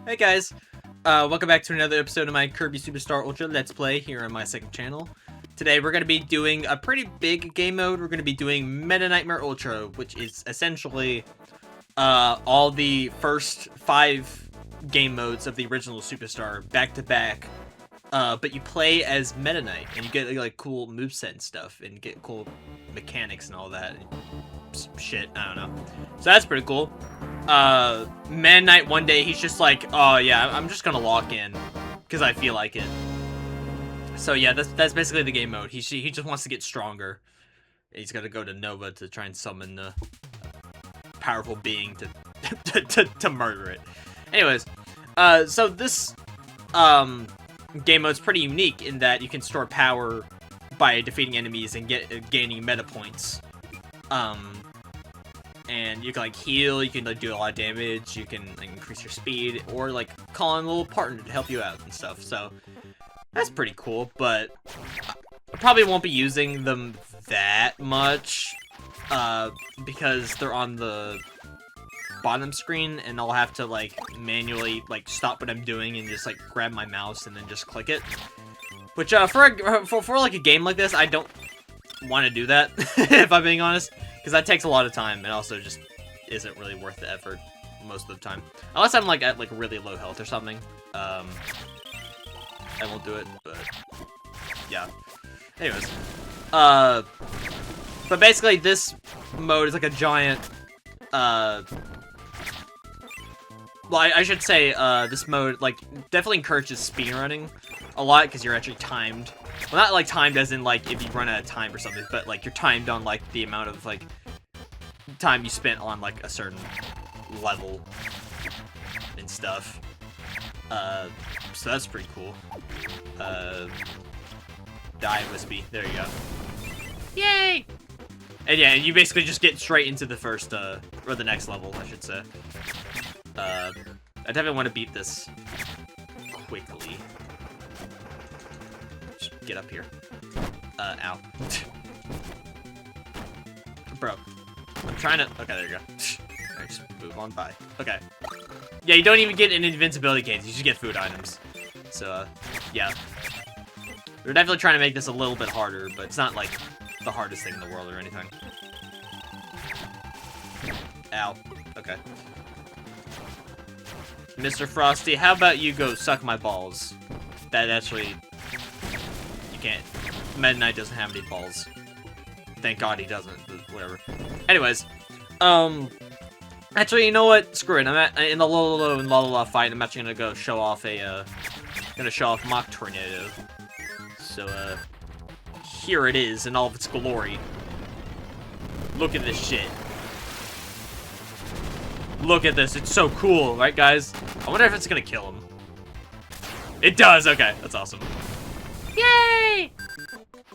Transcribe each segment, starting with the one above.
Hey guys, welcome back to another episode of my Kirby Super Star Ultra Let's Play here on my second channel. Today we're going to be doing a pretty big game mode. We're going to be doing Meta Knightmare Ultra, which is essentially all the first 5 game modes of the original Superstar back to back. But you play as Meta Knight, and you get like cool moveset and stuff, and get cool mechanics and all that. Shit, I don't know. So that's pretty cool. Meta Knight one day, he's just like, oh yeah, I'm just gonna lock in, because I feel like it. So yeah, that's basically the game mode. He just wants to get stronger. He's gotta go to Nova to try and summon a powerful being to murder it. Anyways, so this game mode's pretty unique in that you can store power by defeating enemies and gaining meta points. And you can like heal, you can like do a lot of damage, you can like, increase your speed, or like call in a little partner to help you out and stuff. So that's pretty cool, but I probably won't be using them that much because they're on the bottom screen, and I'll have to like manually like stop what I'm doing and just like grab my mouse and then just click it. Which for like a game like this, I don't want to do that if I'm being honest. Because that takes a lot of time, and also just isn't really worth the effort most of the time. Unless I'm like at like really low health or something, I won't do it. But yeah. Anyways, but basically this mode is like a giant. Well, I should say this mode like definitely encourages speedrunning a lot because you're actually timed. Well, not like timed as in like if you run out of time or something, but like you're timed on like the amount of like time you spent on like a certain level and stuff. So that's pretty cool. Die Wispy. There you go. Yay! And yeah, you basically just get straight into the first or the next level, I should say. I definitely want to beat this quickly. Get up here. Ow. Bro. I'm trying to... Okay, there you go. Alright, just move on by. Okay. Yeah, you don't even get an invincibility case. You just get food items. So, yeah. We're definitely trying to make this a little bit harder, but it's not, like, the hardest thing in the world or anything. Ow. Okay. Mr. Frosty, how about you go suck my balls? That actually... Can't. Meta Knight doesn't have any balls. Thank God he doesn't, but whatever. Anyways, actually, you know what? Screw it. I'm in the Lolo and Lala fight. I'm actually gonna go show off Mach Tornado. So, here it is in all of its glory. Look at this shit. Look at this. It's so cool, right, guys? I wonder if it's gonna kill him. It does. Okay, that's awesome. Yay!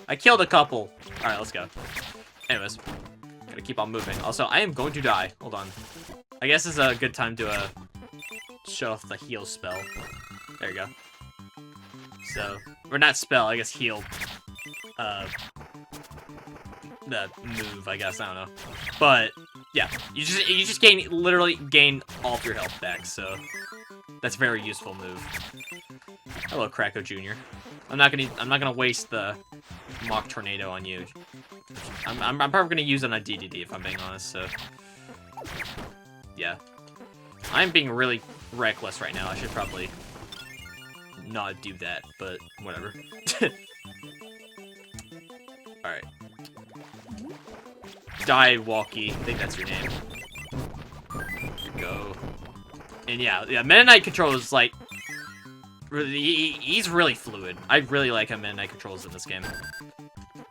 I killed a couple. Alright, let's go. Anyways, gotta keep on moving. Also, I am going to die. Hold on. I guess this is a good time to show off the heal spell. There you go. So, or not spell, I guess heal. The move, I guess, I don't know. But yeah, you just literally gain all of your health back, so that's a very useful move. Hello, Kracko Jr. I'm not gonna waste the Mach Tornado on you. I'm probably gonna use it on a DDD if I'm being honest. So yeah, I'm being really reckless right now. I should probably not do that, but whatever. All right, Die Walkie. I think that's your name. Here we go. And yeah, Meta Knight controls like. He's really fluid. I really like how Meta Knight controls in this game.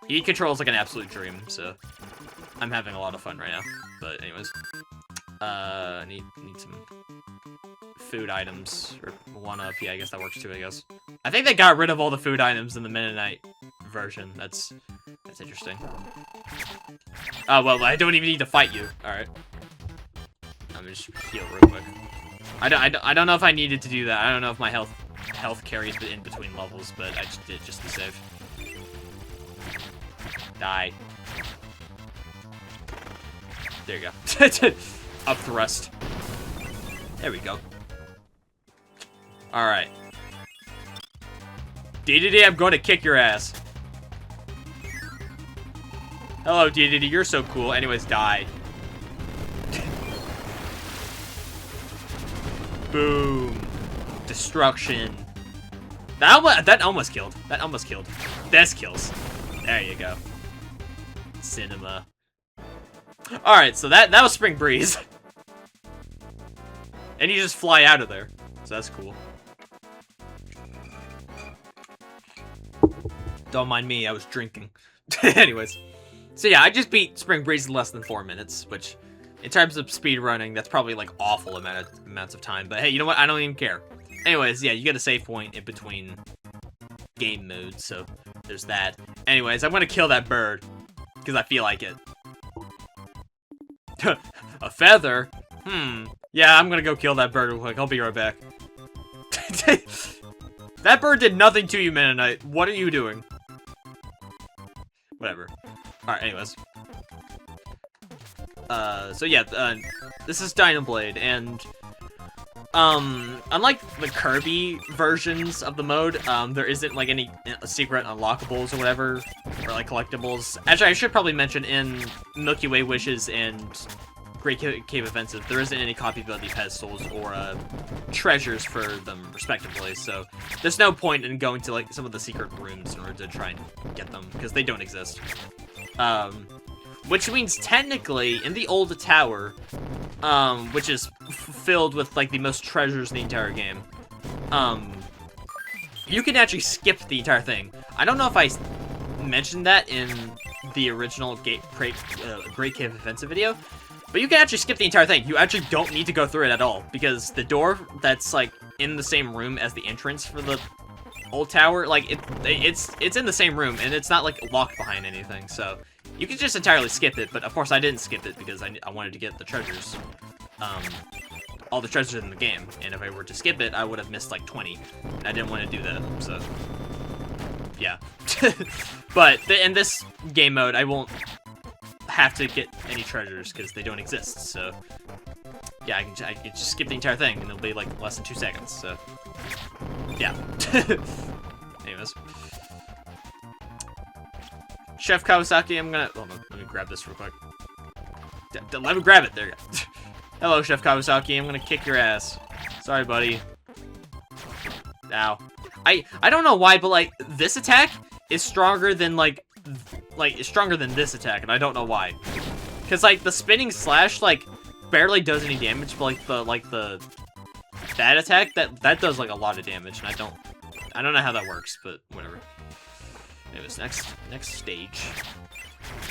He controls like an absolute dream, so I'm having a lot of fun right now. But anyways, I need some food items or 1-up. Yeah, I guess that works too. I guess I think they got rid of all the food items in the Meta Knight version. That's interesting. Oh well, I don't even need to fight you. All right, I'm gonna just heal real quick. I don't know if I needed to do that. I don't know if my health carries in between levels, but I just did just to save. Die. There you go. Up thrust. There we go. Alright. DDD, I'm going to kick your ass. Hello, DDD, you're so cool. Anyways, die. Boom. Destruction. That almost killed. That almost killed. This kills. There you go. Cinema. Alright, so that was Spring Breeze. And you just fly out of there. So that's cool. Don't mind me, I was drinking. Anyways. So yeah, I just beat Spring Breeze in less than 4 minutes, which, in terms of speed running, that's probably like awful amounts of time. But hey, you know what? I don't even care. Anyways, yeah, you get a save point in between game modes, so there's that. Anyways, I'm gonna kill that bird, because I feel like it. A feather? Yeah, I'm gonna go kill that bird real quick. I'll be right back. That bird did nothing to you, Meta Knight. What are you doing? Whatever. Alright, anyways. So yeah, this is Dynablade, and unlike the Kirby versions of the mode, there isn't like any secret unlockables or whatever, or like collectibles. Actually, I should probably mention in Milky Way Wishes and Great Cave Offensive, there isn't any copyability pedestals or treasures for them respectively, so there's no point in going to like some of the secret rooms in order to try and get them, because they don't exist. Which means technically, in the old tower, which is filled with like the most treasures in the entire game, you can actually skip the entire thing. I don't know if I mentioned that in the original Great Cave Offensive video, but you can actually skip the entire thing. You actually don't need to go through it at all, because the door that's like in the same room as the entrance for the old tower, like it's in the same room, and it's not like locked behind anything, so you can just entirely skip it. But of course I didn't skip it because I wanted to get the treasures, all the treasures in the game, and if I were to skip it I would have missed like 20, and I didn't want to do that, so yeah. But in this game mode I won't have to get any treasures because they don't exist, so yeah, I can just skip the entire thing and it'll be like less than 2 seconds, so yeah. Anyways, Chef Kawasaki, I'm gonna let me grab this real quick. Let me grab it. There you go. Hello, Chef Kawasaki, I'm gonna kick your ass. Sorry, buddy. Ow. I don't know why, but like this attack is stronger than it's stronger than this attack, and I don't know why. Cause like the spinning slash like barely does any damage, but that attack that does like a lot of damage, and I don't know how that works, but whatever. Anyways, next stage.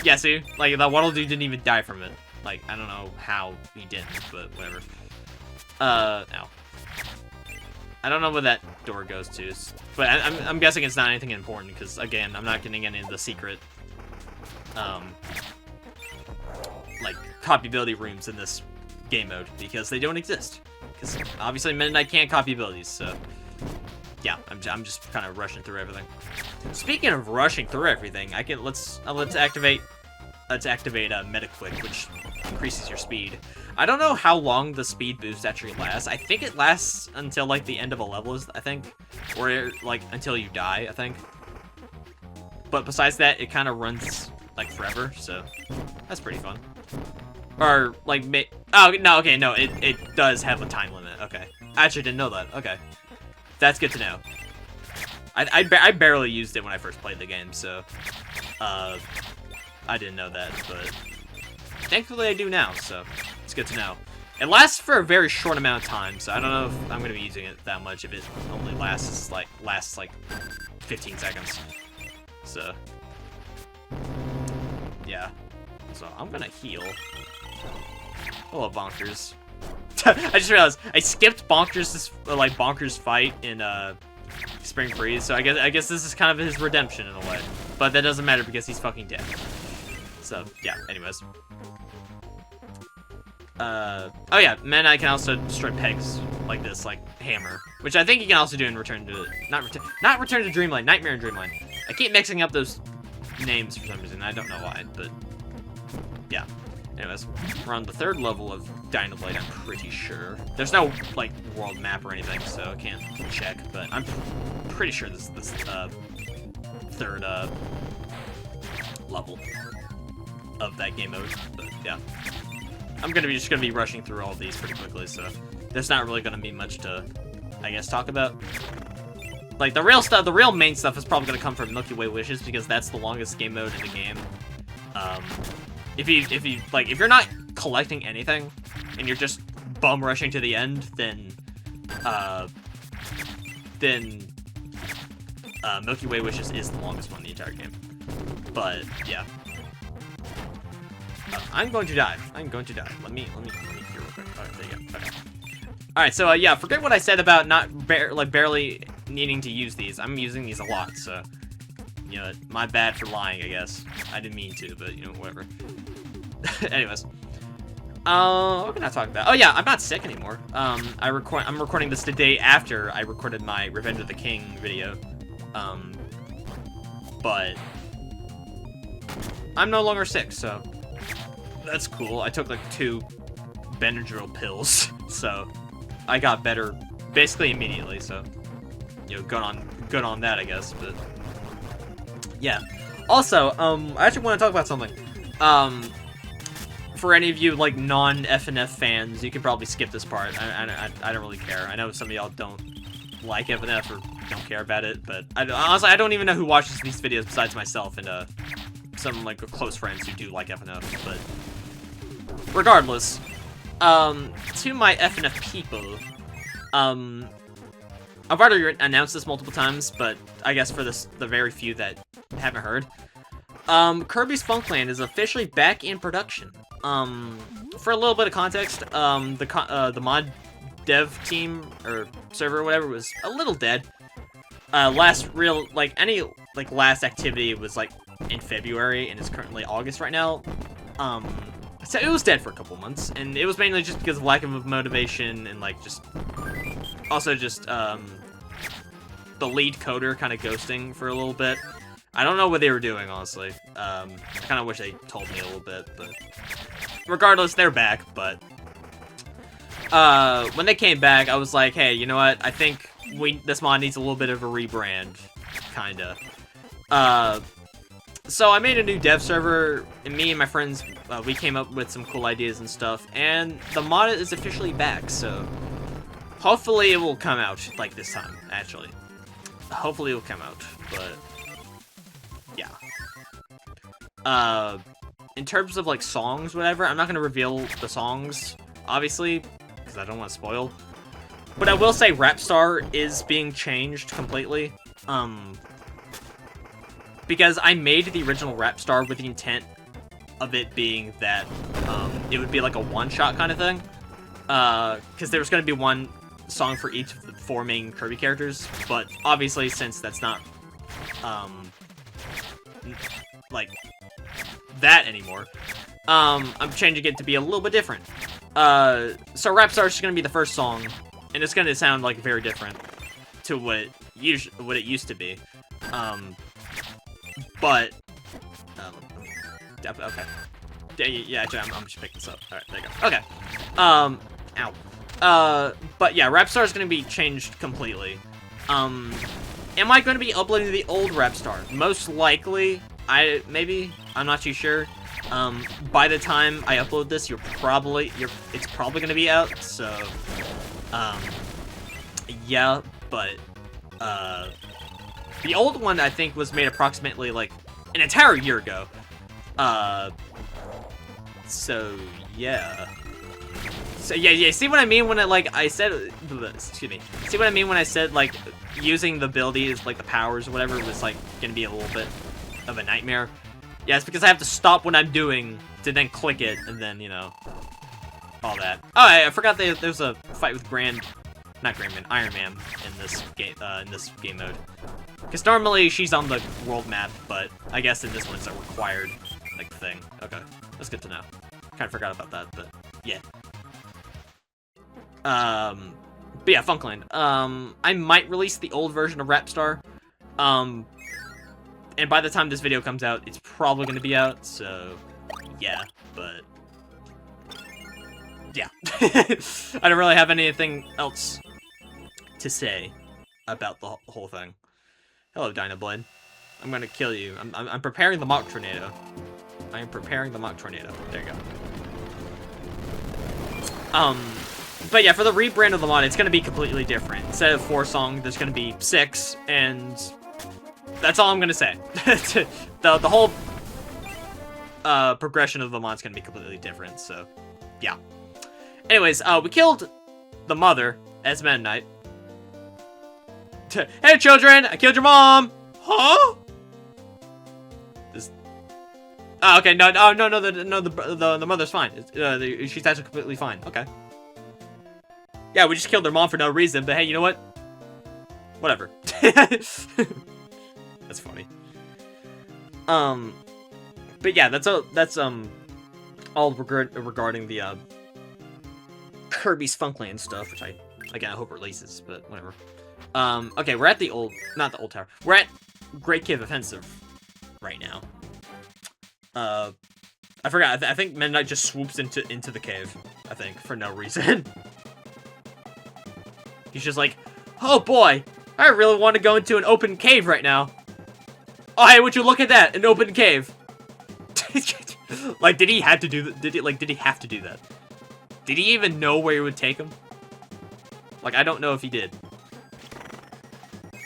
Yeah, see, like that Waddle Dude didn't even die from it. Like I don't know how he didn't, but whatever. Ow. I don't know where that door goes to, but I'm guessing it's not anything important, because again, I'm not getting any of the secret like copyability rooms in this game mode, because they don't exist. Because obviously Meta Knight can't copy abilities, so yeah, I'm just kind of rushing through everything. Speaking of rushing through everything, let's activate Meta Quick, which increases your speed. I don't know how long the speed boost actually lasts. I think it lasts until like the end of a level, I think, or like until you die, I think. But besides that, it kind of runs like forever, so that's pretty fun. Or like, oh no, okay, no, it does have a time limit. Okay, I actually didn't know that. Okay, that's good to know. I barely used it when I first played the game, so I didn't know that, but thankfully I do now, so it's good to know. It lasts for a very short amount of time, so I don't know if I'm gonna be using it that much if it only lasts like 15 seconds. So yeah, so I'm gonna heal. Hello, Bonkers. I just realized I skipped Bonkers' fight in Spring Breeze, so I guess this is kind of his redemption in a way, but that doesn't matter because he's fucking dead. So yeah, anyways. Oh yeah, Meta Knight can also destroy pegs like this, like hammer, which I think you can also do in not Return to Dreamland, Knightmare and Dreamland. I keep mixing up those names for some reason. I don't know why, but yeah. Anyways, we're on the 3rd level of Dynamite, I'm pretty sure. There's no, like, world map or anything, so I can't check, but I'm pretty sure this is the 3rd level of that game mode, but yeah. I'm just gonna be rushing through all of these pretty quickly, so there's not really gonna be much to, I guess, talk about. Like, the real stuff, the real main stuff is probably gonna come from Milky Way Wishes, because that's the longest game mode in the game. If you're not collecting anything, and you're just bum rushing to the end, then Milky Way Wishes is the longest one in the entire game. But, yeah. I'm going to die. I'm going to die. Let me hear real quick. Alright, there you go. Okay. Alright, so, yeah, forget what I said about not barely needing to use these. I'm using these a lot, so, you know, my bad for lying, I guess. I didn't mean to, but, you know, whatever. Anyways. What can I talk about? Oh, yeah, I'm not sick anymore. I'm recording this the day after I recorded my Revenge of the King video. But I'm no longer sick, so that's cool. I took, like, 2 Benadryl pills, so I got better basically immediately, so, you know, good on that, I guess, but yeah. Also, I actually want to talk about something. For any of you, like, non-FNF fans, you can probably skip this part. I don't really care. I know some of y'all don't like FNF or don't care about it, but honestly, I don't even know who watches these videos besides myself and some, like, close friends who do like FNF, but regardless, to my FNF people, I've already announced this multiple times, but I guess for the very few that haven't heard, Kirby's Funkland is officially back in production. For a little bit of context, the mod dev team, or server or whatever, was a little dead. Last activity was, like, in February, and it's currently August right now. So it was dead for a couple months, and it was mainly just because of lack of motivation, and, like, also just, the lead coder kind of ghosting for a little bit. I don't know what they were doing, honestly. I kind of wish they told me a little bit, but regardless, they're back, but when they came back, I was like, hey, you know what? I think this mod needs a little bit of a rebrand, kinda. So I made a new dev server, and me and my friends, we came up with some cool ideas and stuff, and the mod is officially back, so hopefully it will come out, like, this time, actually. Hopefully it will come out, but yeah. In terms of, like, songs, whatever, I'm not gonna reveal the songs, obviously, because I don't want to spoil. But I will say Rap Star is being changed completely. Because I made the original Rap Star with the intent of it being that it would be like a one-shot kind of thing. Because there was going to be one song for each of the 4 main Kirby characters. But obviously, since that's not like that anymore, I'm changing it to be a little bit different. So Rap Star is just going to be the first song, and it's going to sound, like, very different to what it used to be. But okay. Yeah, actually, I'm just picking this up. Alright, there you go. Okay. Ow. But yeah, Rap Star is going to be changed completely. Am I going to be uploading the old Rap Star? Most likely. Maybe. I'm not too sure. By the time I upload this, it's probably going to be out, so, yeah, but, the old one, I think, was made approximately, like, an entire year ago, so, yeah. So, yeah, see what I mean when I said, excuse me, see what I mean when I said, like, using the abilities, like, the powers or whatever was, like, gonna be a little bit of a nightmare? Yeah, it's because I have to stop what I'm doing to then click it, and then, you know, all that. Oh, I forgot there's a fight with Iron Man in this game mode. Because normally she's on the world map, but I guess in this one it's a required, like, thing. Okay, that's good to know. Kind of forgot about that, but yeah. But yeah, Funkland. I might release the old version of Rap Star. And by the time this video comes out, it's probably going to be out, so yeah, but I don't really have anything else to say about the whole thing. Hello, Dynablade. I'm gonna kill you. I'm preparing the mock tornado. I am preparing the mock tornado. There you go. But yeah, for the rebrand of the mod, it's gonna be completely different. Instead of 4 songs, there's gonna be 6, and that's all I'm gonna say. the whole progression of the mod's gonna be completely different. So, yeah. Anyways, we killed the mother as Meta Knight. Hey, children! I killed your mom! Huh? This... Oh, okay, no, the mother's fine. She's actually completely fine. Okay. Yeah, we just killed their mom for no reason, but hey, you know what? Whatever. That's funny. But yeah, that's all regarding the Kirby's Funkland stuff, which I hope releases, but whatever. Okay, we're at the not the old tower. We're at Great Cave Offensive right now. I forgot. I think Meta Knight just swoops into the cave. I think for no reason. He's just like, oh boy, I really want to go into an open cave right now. Oh hey, would you look at that? An open cave. Like, did he have to do that? Did he have to do that? Did he even know where it would take him? Like, I don't know if he did.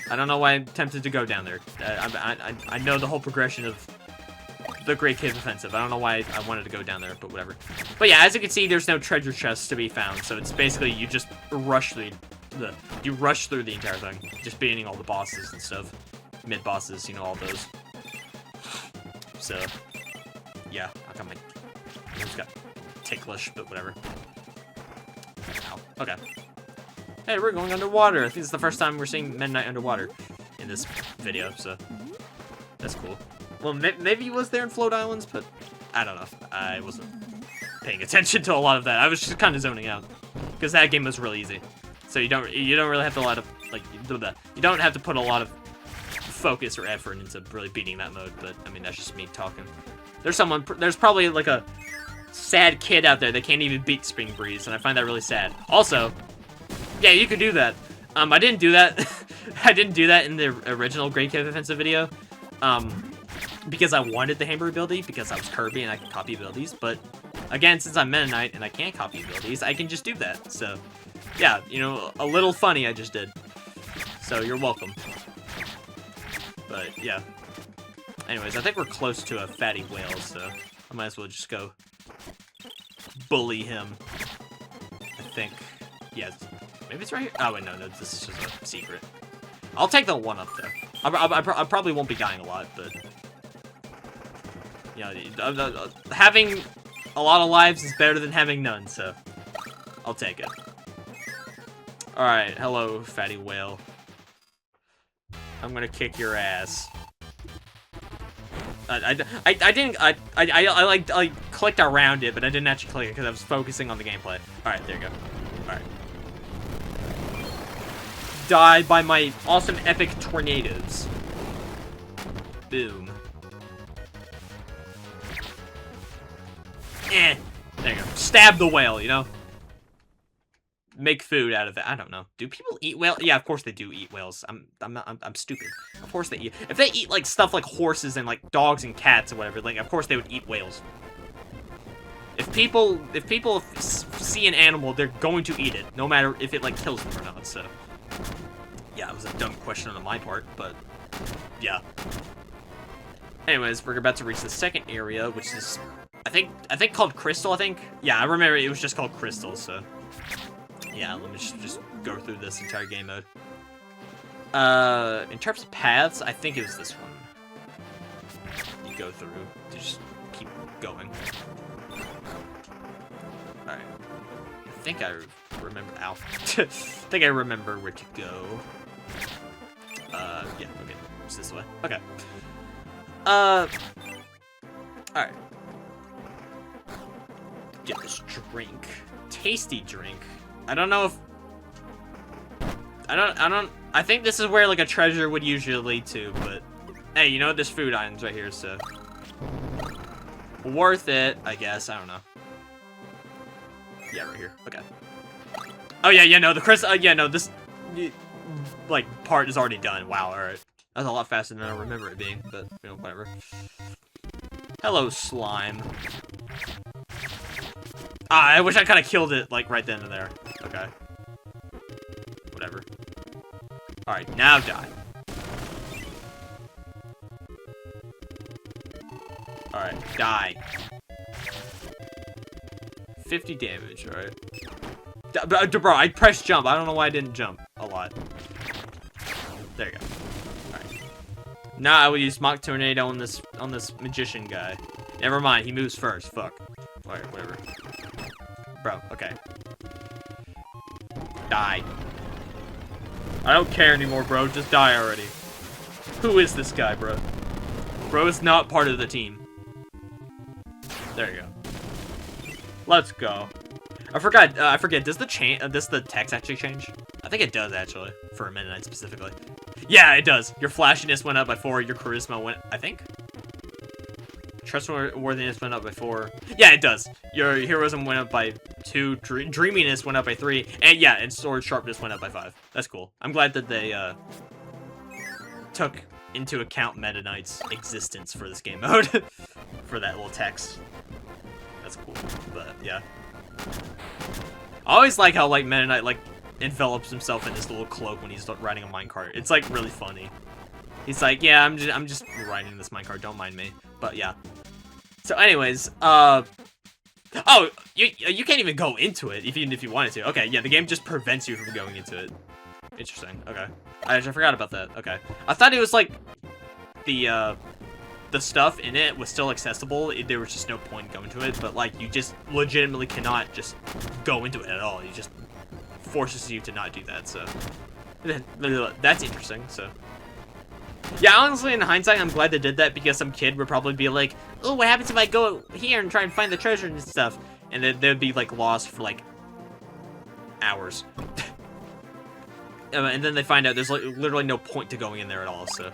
I don't know why I'm tempted to go down there. I know the whole progression of the Great Cave Offensive. I don't know why I wanted to go down there, but whatever. But yeah, as you can see, there's no treasure chests to be found, so it's basically you just rush through the entire thing, just beating all the bosses and stuff, mid bosses, you know, all those. So yeah, how come I just got ticklish, but whatever. Ow. Okay. Hey, we're going underwater. I think it's the first time we're seeing Meta Knight underwater in this video, so that's cool. Well, maybe he was there in Float Islands, but I don't know. I wasn't paying attention to a lot of that. I was just kind of zoning out because that game was really easy. So you don't really have to you don't have to put a lot of focus or effort into really beating that mode. But I mean, that's just me talking. There's probably like a sad kid out there that can't even beat Spring Breeze, and I find that really sad. Also, yeah, you could do that. I didn't do that. I didn't do that in the original Great Cave Offensive video. Because I wanted the hammer ability, because I was Kirby and I could copy abilities, but again, since I'm Meta Knight and I can't copy abilities, I can just do that. So, yeah, you know, a little funny I just did. So, you're welcome. But, yeah. Anyways, I think we're close to a fatty whale, so I might as well just go bully him. I think. Yes. Maybe it's right here? Oh, wait, no, this is just a secret. I'll take the 1-up, though. I probably won't be dying a lot, but... Yeah, having a lot of lives is better than having none, so I'll take it. Alright, hello, fatty whale. I'm gonna kick your ass. I clicked around it, but I didn't actually click it because I was focusing on the gameplay. Alright, there you go. Alright. Die by my awesome epic tornadoes. Boom. Eh. There you go. Stab the whale, you know? Make food out of it. I don't know. Do people eat whales? Yeah, of course they do eat whales. I'm stupid. Of course they eat. If they eat like stuff like horses and like dogs and cats or whatever, like of course they would eat whales. If people see an animal, they're going to eat it, no matter if it like kills them or not. So yeah, it was a dumb question on my part, but yeah. Anyways, we're about to reach the second area, which is I think called Crystal. I think. Yeah, I remember it was just called Crystal. So yeah, let me just go through this entire game mode. In terms of paths, I think it was this one. You go through to just keep going. All right. I think I remember. Ow. I think I remember where to go. Yeah. Okay. It's this way. Okay. All right. Get this drink. Tasty drink. I don't know if... I think this is where, like, a treasure would usually lead to, but... Hey, you know, there's food items right here, so... Worth it, I guess. I don't know. Yeah, right here. Okay. Oh yeah, no, the Chris. Yeah, no, this like part is already done. Wow. All right. That's a lot faster than I remember it being, but you know, whatever. Hello, slime. Ah, I wish I kind of killed it like right then and there. Okay. Whatever. All right, now die. All right, die. 50 damage. All right. Bro, I pressed jump. I don't know why I didn't jump a lot. There you go. All right. Now I will use Mock Tornado on this magician guy. Never mind, he moves first. Fuck. Alright, whatever. Bro, okay. Die. I don't care anymore, bro. Just die already. Who is this guy, bro? Bro is not part of the team. There you go. Let's go. I forgot. Does the text actually change? I think it does actually for a Mennonite specifically. Yeah, it does. Your flashiness went up by 4. Your charisma went, I think. Trustworthiness went up by 4. Yeah, it does. Your heroism went up by 2. Dreaminess went up by 3. And yeah, and sword sharpness went up by 5. That's cool. I'm glad that they took into account Meta Knight's existence for this game mode for that little text. That's cool. But yeah. I always like how like Meta Knight like envelops himself in this little cloak when he's riding a minecart. It's like really funny. He's like, yeah, I'm just riding this minecart. Don't mind me. But yeah. So, anyways, oh, you can't even go into it even if you wanted to. Okay, yeah, the game just prevents you from going into it. Interesting. Okay, I forgot about that. Okay, I thought it was like the stuff in it was still accessible. There was just no point going to it. But like, you just legitimately cannot just go into it at all. You just forces you to not do that. So that's interesting. So. Yeah, honestly, in hindsight, I'm glad they did that because some kid would probably be like, oh, what happens if I go here and try and find the treasure and stuff? And then they'd be, like, lost for, like, hours. And then they find out there's, like, literally no point to going in there at all, so.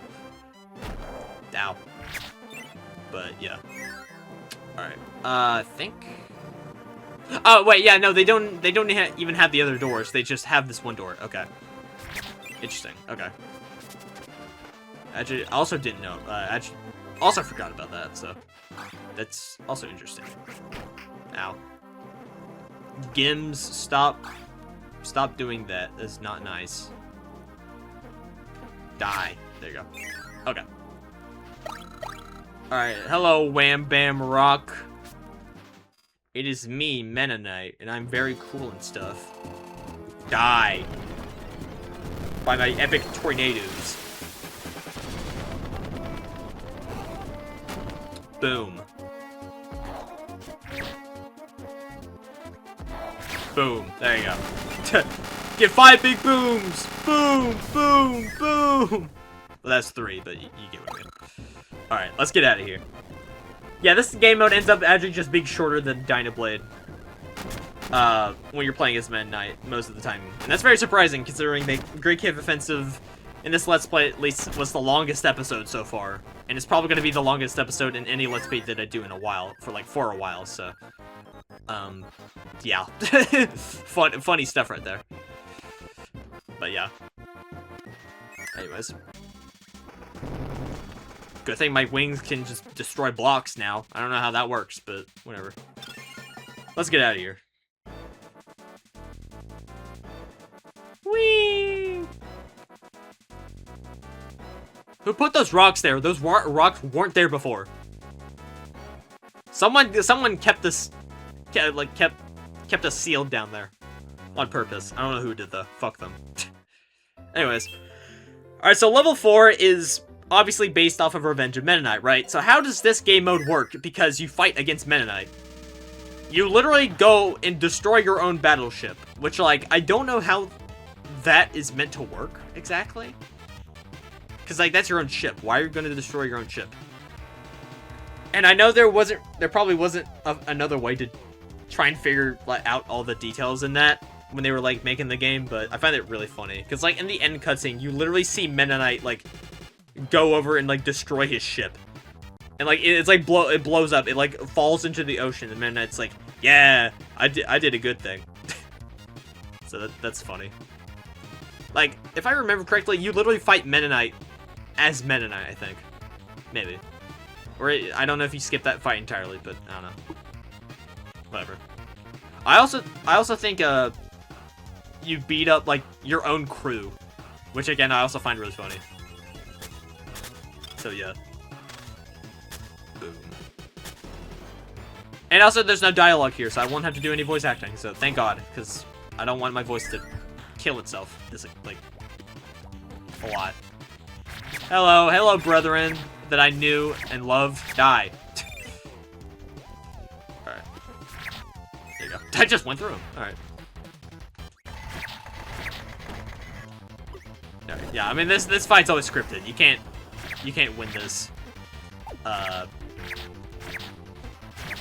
Ow. But, yeah. Alright. I think... Oh, wait, yeah, no, they don't even have the other doors. They just have this one door. Okay. Interesting. Okay. Actually, I also didn't know. Actually, also forgot about that, so that's also interesting. Ow. Gims, stop doing that. That's not nice. Die. There you go. Okay. Alright, hello, Wham Bam Rock. It is me, Mennonite, and I'm very cool and stuff. Die. By my epic tornadoes. Boom. Boom. There you go. Get 5 big booms! Boom! Boom! Boom! Well, that's 3, but you get what I mean. Alright, let's get out of here. Yeah, this game mode ends up actually just being shorter than Dynablade. When you're playing as Meta Knight, most of the time. And that's very surprising, considering the Great Cave Offensive, in this Let's Play at least, was the longest episode so far. And it's probably going to be the longest episode in any Let's Play that I do in a while, for a while, so. Yeah. Funny stuff right there. But yeah. Anyways. Good thing my wings can just destroy blocks now. I don't know how that works, but whatever. Let's get out of here. Whee! Who put those rocks there? Those rocks weren't there before. Someone kept this, kept us sealed down there on purpose. I don't know who did though. Fuck them. Anyways, all right. So level 4 is obviously based off of Revenge of Meta Knight, right? So how does this game mode work? Because you fight against Meta Knight. You literally go and destroy your own battleship, which, like, I don't know how that is meant to work exactly. Because, like, that's your own ship. Why are you going to destroy your own ship? And I know there probably wasn't another way to try and figure out all the details in that when they were, like, making the game, but I find it really funny. Because, like, in the end cutscene, you literally see Meta Knight, like, go over and, like, destroy his ship. And, like, it's like it blows up. It, like, falls into the ocean. And Meta Knight's like, yeah, I did a good thing. So that's funny. Like, if I remember correctly, you literally fight Meta Knight as Meta Knight, I think. Maybe. Or I don't know if you skip that fight entirely, but I don't know. Whatever. I also think you beat up like your own crew, which again I also find really funny. So yeah. Boom. And also there's no dialogue here, so I won't have to do any voice acting. So thank God, because I don't want my voice to kill itself. This like a lot. Hello, brethren that I knew and loved. Die. Alright. There you go. I just went through him. Alright. Alright, yeah, I mean this fight's always scripted. You can't win this.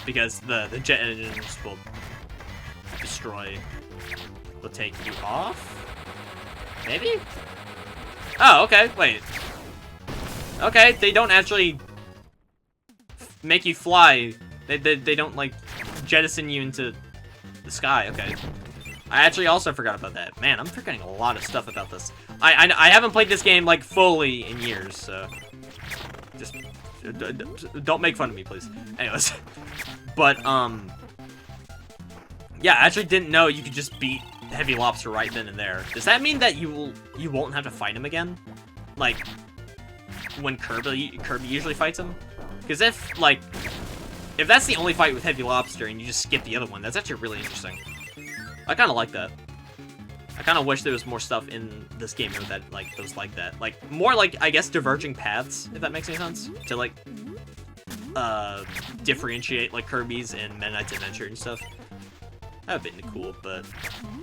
Because the jet engines will take you off? Maybe? Oh, okay, wait. Okay, they don't actually make you fly. They don't, like, jettison you into the sky. Okay. I actually also forgot about that. Man, I'm forgetting a lot of stuff about this. I haven't played this game, like, fully in years, so... Just... Don't make fun of me, please. Anyways. But, yeah, I actually didn't know you could just beat Heavy Lobster right then and there. Does that mean that you won't have to fight him again? Like... when Kirby usually fights him? Because if that's the only fight with Heavy Lobster and you just skip the other one, that's actually really interesting. I kind of like that. I kind of wish there was more stuff in this game that was like that. Like, more like, I guess, diverging paths, if that makes any sense. To, like, differentiate, like, Kirby's and Meta Knight's Adventure and stuff. That would have been cool, but...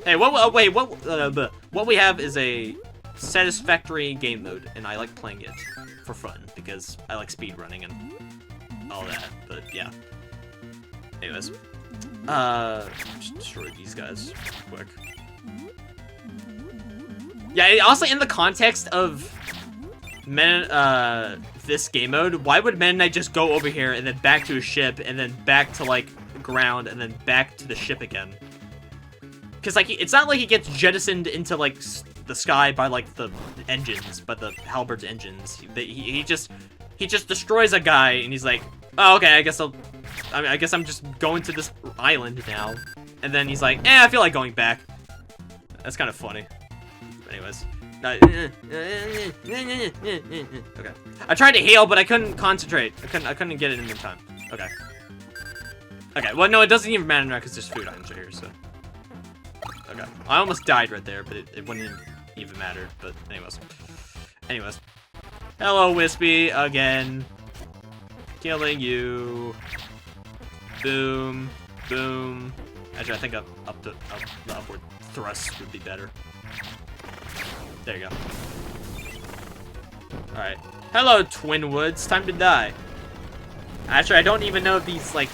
Hey, what we have is a satisfactory game mode, and I like playing it for fun, because I like speedrunning and all that, but yeah. Anyways. Just destroy these guys quick. Yeah, also in the context of this game mode, why would Meta Knight just go over here and then back to his ship and then back to, like, ground and then back to the ship again? Because, like, it's not like he gets jettisoned into, like, the sky by, like, the engines, by the Halbert's engines. He just destroys a guy, and he's like, oh, okay, I guess I'm just going to this island now. And then he's like, I feel like going back. That's kind of funny. Anyways. Okay. I tried to heal, but I couldn't concentrate. I couldn't get it in time. Okay. Okay, well, no, it doesn't even matter now, because there's food items right here, so... Okay. I almost died right there, but it wouldn't even matter. But anyways. Hello, Wispy, again. Killing you. Boom. Boom. Actually, I think the upward thrust would be better. There you go. Alright. Hello, Twinwoods. Time to die. Actually, I don't even know if these, like,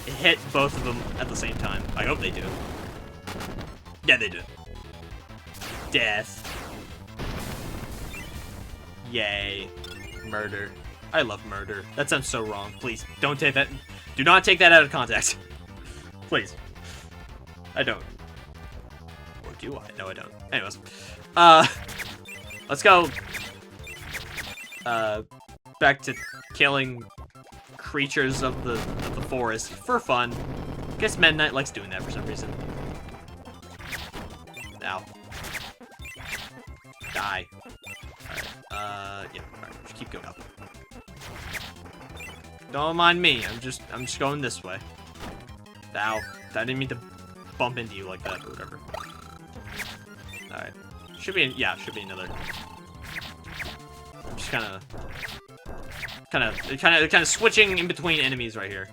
hit both of them at the same time. I hope they do. Yeah, they do. Death. Yay. Murder. I love murder. That sounds so wrong. Please, don't take that. Do not take that out of context. Please. I don't. Or do I? No, I don't. Anyways. Let's go. Back to killing creatures of the forest for fun. Guess Meta Knight likes doing that for some reason. Ow. Die. Alright, yeah, alright, just keep going up. Don't mind me, I'm just going this way. Ow. I didn't mean to bump into you like that, but whatever. Alright. Should be another. Just kind of switching in between enemies right here.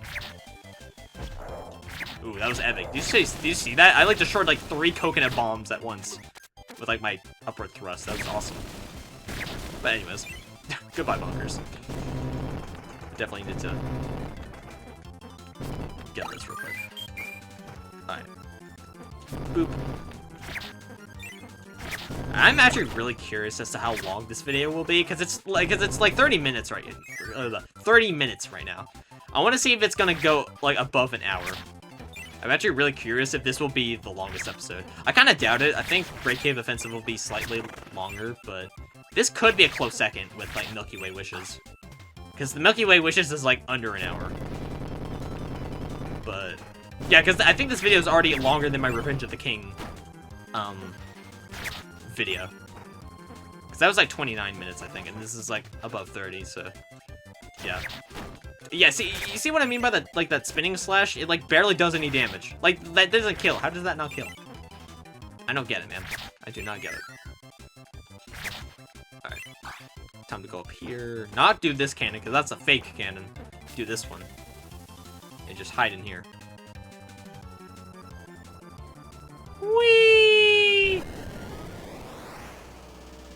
Ooh, that was epic. Did you see that? I like destroyed like 3 coconut bombs at once with like my upward thrust. That was awesome. But anyways, goodbye, bunkers. Definitely need to get this real quick. Alright. Boop. I'm actually really curious as to how long this video will be, because it's like 30 minutes right 30 minutes right now. I want to see if it's gonna go like above an hour. I'm actually really curious if this will be the longest episode. I kind of doubt it. I think Great Cave Offensive will be slightly longer, but this could be a close second with, like, Milky Way Wishes. Because the Milky Way Wishes is, like, under an hour. But, yeah, because I think this video is already longer than my Revenge of the King, video. Because that was, like, 29 minutes, I think, and this is, like, above 30, so, yeah. Yeah, see, you see what I mean by that, like, that spinning slash? It, like, barely does any damage. Like, that doesn't kill. How does that not kill? I don't get it, man. I do not get it. Alright. Time to go up here. Not do this cannon, because that's a fake cannon. Do this one. And just hide in here. Whee!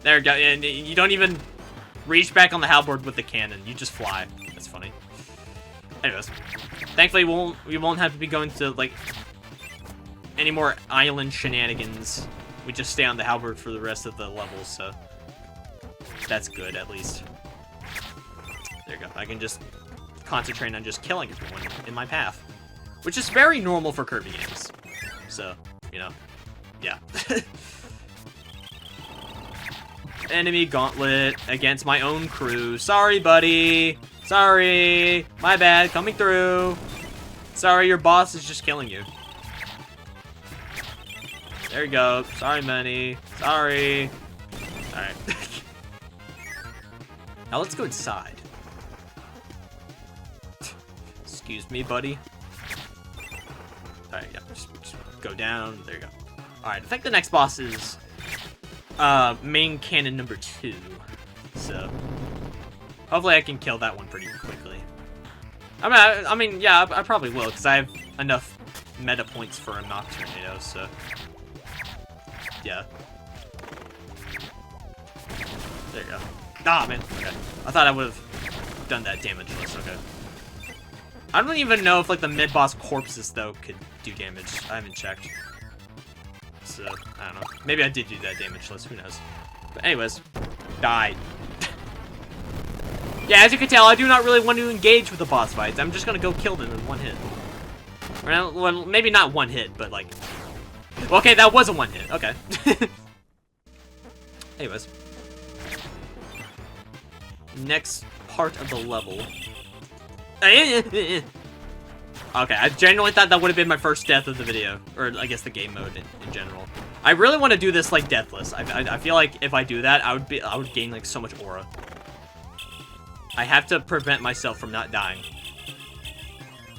There we go. And you don't even reach back on the halberd with the cannon. You just fly. That's funny. Anyways, thankfully we won't have to be going to, like, any more island shenanigans. We just stay on the halberd for the rest of the levels, so that's good, at least. There you go. I can just concentrate on just killing everyone in my path, which is very normal for Kirby games. So, you know, yeah. Enemy gauntlet against my own crew. Sorry, buddy. Sorry. My bad. Coming through. Sorry, your boss is just killing you. There you go. Sorry, Manny. Sorry. Alright. Now let's go inside. Excuse me, buddy. Alright, yeah. Just go down. There you go. Alright, I think the next boss is main cannon number 2. So hopefully I can kill that one pretty quickly. I mean, yeah, I probably will, because I have enough meta points for a knock tornado, so yeah. There you go. Ah, man. Okay. I thought I would have done that damageless. Okay. I don't even know if, like, the mid-boss corpses, though, could do damage. I haven't checked. So, I don't know. Maybe I did do that damageless. Who knows? But anyways, die. Yeah, as you can tell, I do not really want to engage with the boss fights. I'm just gonna go kill them in one hit. Well, maybe not one hit, but, like... Okay, that was a one hit. Okay. Anyways. Next part of the level. Okay, I genuinely thought that would have been my first death of the video. Or, I guess, the game mode in general. I really want to do this, like, deathless. I feel like if I do that, I would gain, like, so much aura. I have to prevent myself from not dying.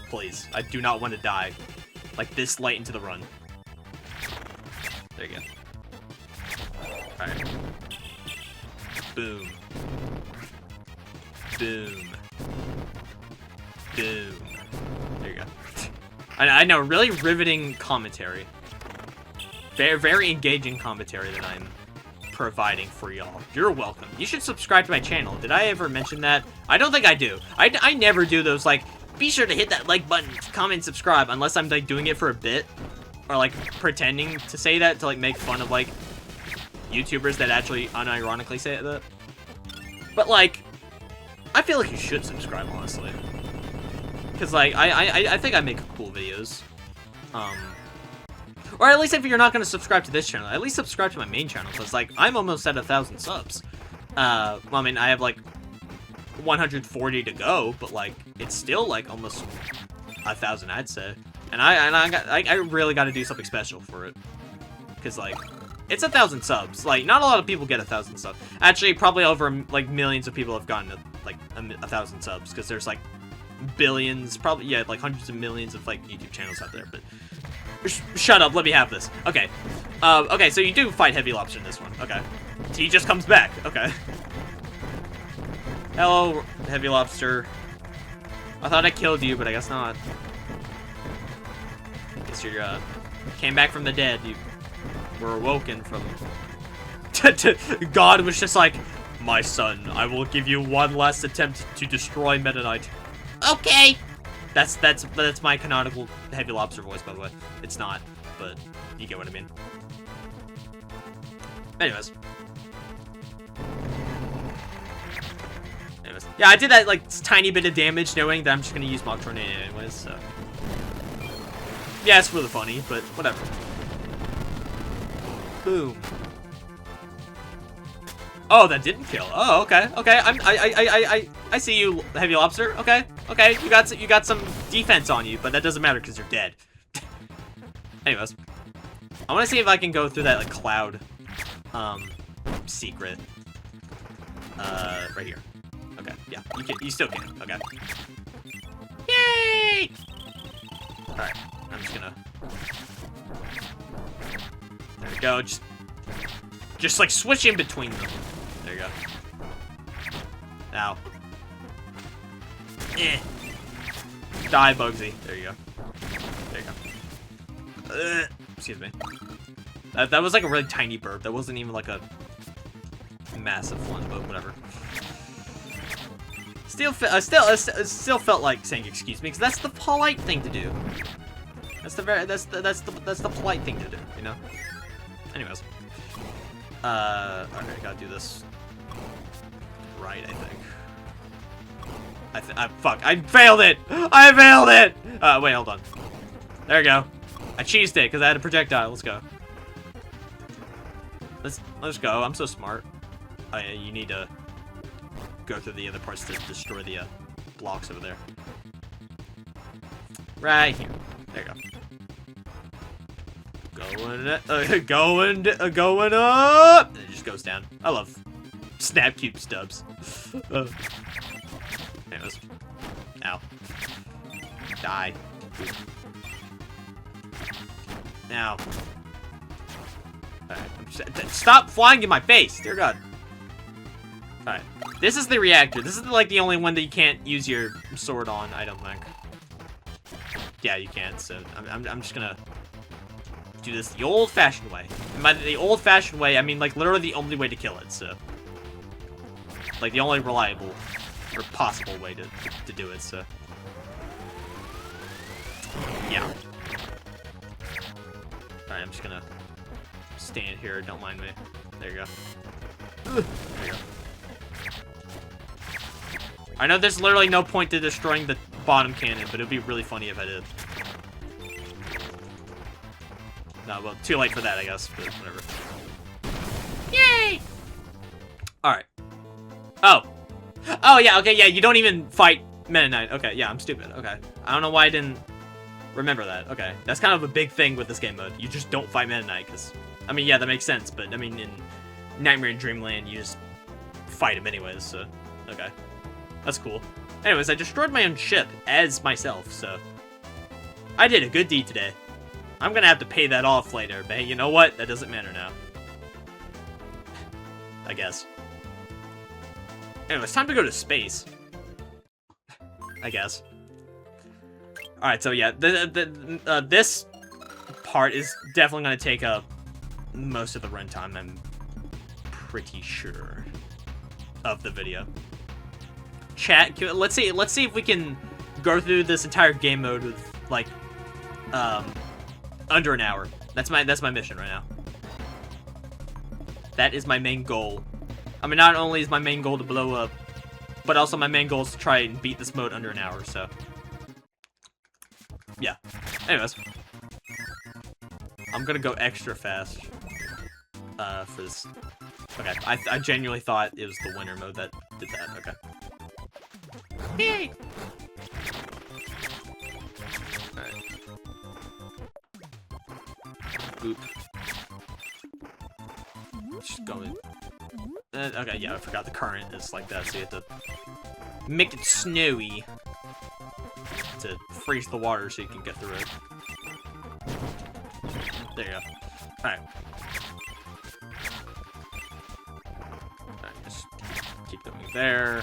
Please. I do not want to die. Like, this late into the run. There you go. Alright. Boom. Boom. Boom. There you go. I know, really riveting commentary. Very, very engaging commentary that I'm providing for y'all. You're welcome. You should subscribe to my channel. Did I ever mention that? I don't think I do. I never do those, like, be sure to hit that like button, comment, subscribe, unless I'm, like, doing it for a bit. Or, like, pretending to say that to, like, make fun of, like, YouTubers that actually unironically say that. But, like, I feel like you should subscribe, honestly. Because, like, I think I make cool videos. Or at least if you're not going to subscribe to this channel, at least subscribe to my main channel. Because, like, I'm almost at 1,000 subs. Well, I mean, I have, like, 140 to go. But, like, it's still, like, almost 1,000, I'd say. And I really got to do something special for it. Because, like, it's 1,000 subs. Like, not a lot of people get 1,000 subs. Actually, probably over, like, millions of people have gotten, like, 1,000 subs. Because there's, like, billions, probably, yeah, like, hundreds of millions of, like, YouTube channels out there. But shut up, let me have this. Okay. Okay, so you do fight Heavy Lobster in this one. Okay. He just comes back. Okay. Hello, Heavy Lobster. I thought I killed you, but I guess not. Guess you came back from the dead. You were awoken from... God was just like, my son, I will give you one last attempt to destroy Meta Knight. Okay. That's my canonical Heavy Lobster voice, by the way. It's not, but you get what I mean. Anyways. Yeah, I did that, like, tiny bit of damage knowing that I'm just gonna use Mock Tornado anyways, so. Yeah, it's for the funny, but whatever. Boom. Oh, that didn't kill. Oh, okay. Okay, I see you, Heavy Lobster. Okay, okay. You got some defense on you, but that doesn't matter because you're dead. Anyways, I want to see if I can go through that like cloud, secret. Right here. Okay, yeah, you still can. Okay. Yay! All right, I'm just gonna. There we go. Just like switch in between them. There you go. Now. Eh. Die, Bugsy. There you go. There you go. Excuse me. That was like a really tiny burp. That wasn't even like a massive one, but whatever. Still felt like saying excuse me, because that's the polite thing to do. That's the polite thing to do, you know. Anyways. Okay, gotta do this right, I think. Fuck, I failed it! I failed it! Wait, hold on. There we go. I cheesed it, because I had a projectile. Let's go. Let's go. I'm so smart. You need to go through the other parts to destroy the blocks over there. Right here. There you go. Going up! And it just goes down. I love Snap Cube stubs. Anyways. Ow. Die. Now. Alright. Stop flying in my face! Dear God. Alright. This is the reactor. This is like the only one that you can't use your sword on, I don't think. Yeah, you can, so I'm just gonna do this the old-fashioned way. And by the old-fashioned way, I mean like literally the only way to kill it, so. Like the only reliable or possible way to do it, so. Yeah. Alright, I'm just gonna stand here, don't mind me. There you go. There you go. I know there's literally no point to destroying the bottom cannon, but it'd be really funny if I did. No, well, too late for that, I guess, but whatever. Yay! Alright. Oh. Oh, yeah, okay, yeah, you don't even fight Meta Knight. Okay, yeah, I'm stupid. Okay. I don't know why I didn't remember that. Okay. That's kind of a big thing with this game mode. You just don't fight Meta Knight, because, I mean, yeah, that makes sense, but, I mean, in Nightmare and Dreamland, you just fight him anyways, so, okay. That's cool. Anyways, I destroyed my own ship as myself, so I did a good deed today. I'm gonna have to pay that off later, but hey, you know what? That doesn't matter now. I guess. Anyway, it's time to go to space. I guess. Alright, so yeah, this part is definitely gonna take up most of the runtime, I'm pretty sure, of the video. Chat, let's see if we can go through this entire game mode with like under an hour. That's my mission right now. That is my main goal. I mean, not only is my main goal to blow up, but also my main goal is to try and beat this mode under an hour, so yeah. Anyways, I'm gonna go extra fast for this. Okay, I genuinely thought it was the winner mode that did that. Okay. Yay! Alright. Boop. Just going. Okay, yeah, I forgot the current is like that, so you have to make it snowy to freeze the water so you can get through it. There you go. Alright. Alright, just keep going there.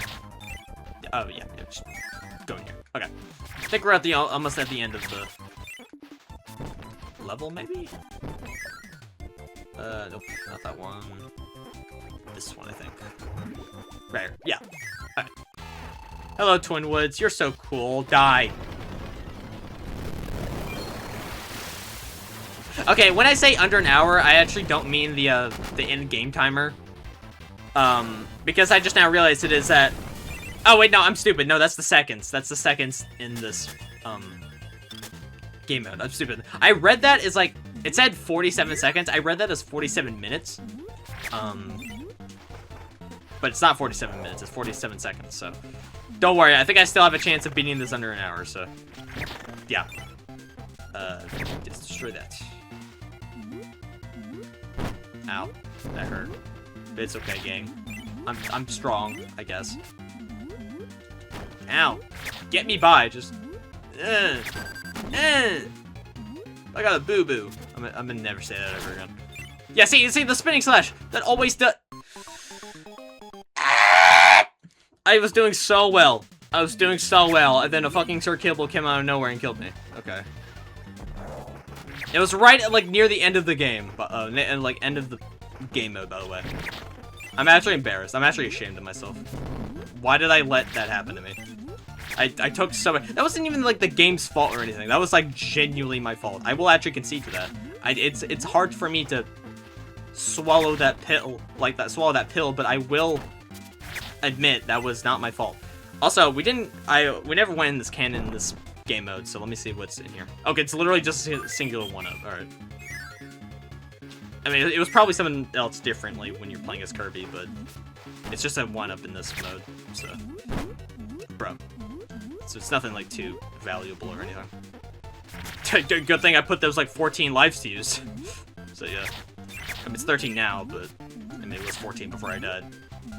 Oh, yeah, just go in here. Okay. I think we're at the almost at the end of the level, maybe? Nope, not that one. This one, I think. Right here. Yeah. Alright. Hello, Twinwoods. You're so cool. Die. Okay, when I say under an hour, I actually don't mean the in-game timer. Because I just now realized it is at... Oh, wait, no, I'm stupid. No, that's the seconds. That's the seconds in this, Game mode. I'm stupid. I read that as like, it said 47 seconds. I read that as 47 minutes. But it's not 47 minutes. It's 47 seconds. So don't worry. I think I still have a chance of beating this under an hour. So yeah. Just destroy that. Ow. That hurt. But it's okay, gang. I'm strong, I guess. Ow. Get me by. Just. I got a boo-boo. I'm gonna never say that ever again. Yeah, see the spinning slash. That always does. I was doing so well. And then a fucking Sir Kibble came out of nowhere and killed me. Okay. It was right at, like, near the end of the game. And, like, end of the game mode, by the way. I'm actually embarrassed. I'm actually ashamed of myself. Why did I let that happen to me? I took so much. That wasn't even, like, the game's fault or anything. That was, like, genuinely my fault. I will actually concede to that. It's hard for me to swallow that pill, but I will admit that was not my fault. Also, we never went in this canon in this game mode, so let me see what's in here. Okay, it's literally just a singular one-up. Alright. I mean, it was probably something else differently when you're playing as Kirby, but it's just a one-up in this mode, so. Bro. So it's nothing, like, too valuable or anything. Good thing I put those, like, 14 lives to use. So, yeah. I mean, it's 13 now, but I mean, it was 14 before I died.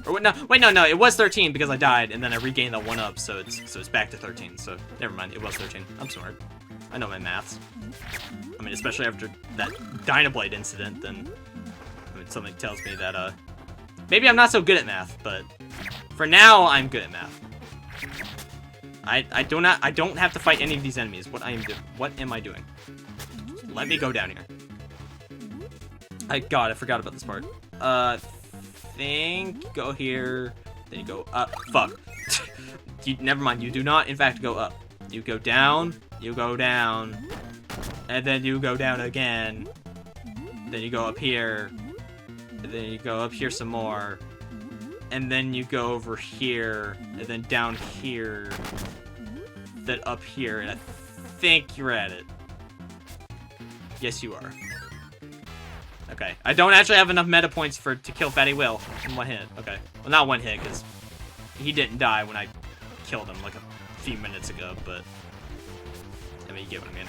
Or no, wait, no, it was 13 because I died, and then I regained that one up, so it's back to 13. So never mind, it was 13. I'm smart. I know my maths. I mean, especially after that Dynablade incident, then I mean, something tells me that maybe I'm not so good at math, but for now I'm good at math. I don't have to fight any of these enemies. What am I doing? Let me go down here. God, I forgot about this part. Think go here, then you go up. Fuck. Never mind. You do not, in fact, go up. You go down. You go down, and then you go down again. Then you go up here, and then you go up here some more, and then you go over here, and then down here, then up here, and I think you're at it. Yes, you are. Okay, I don't actually have enough meta points to kill Fatty Will in one hit. Okay, well, not one hit, because he didn't die when I killed him, like, a few minutes ago, but I mean, you get what I mean.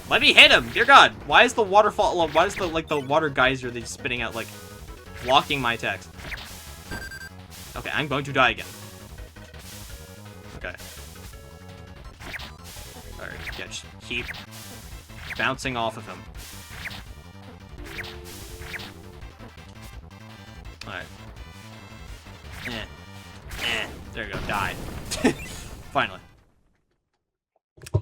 Let me hit him! Dear God, why is the waterfall, why is the, like, the water geyser that's spitting out, like, blocking my attacks? Okay, I'm going to die again. Okay. Alright, yeah, just keep bouncing off of him. Alright. There you go, died. Finally.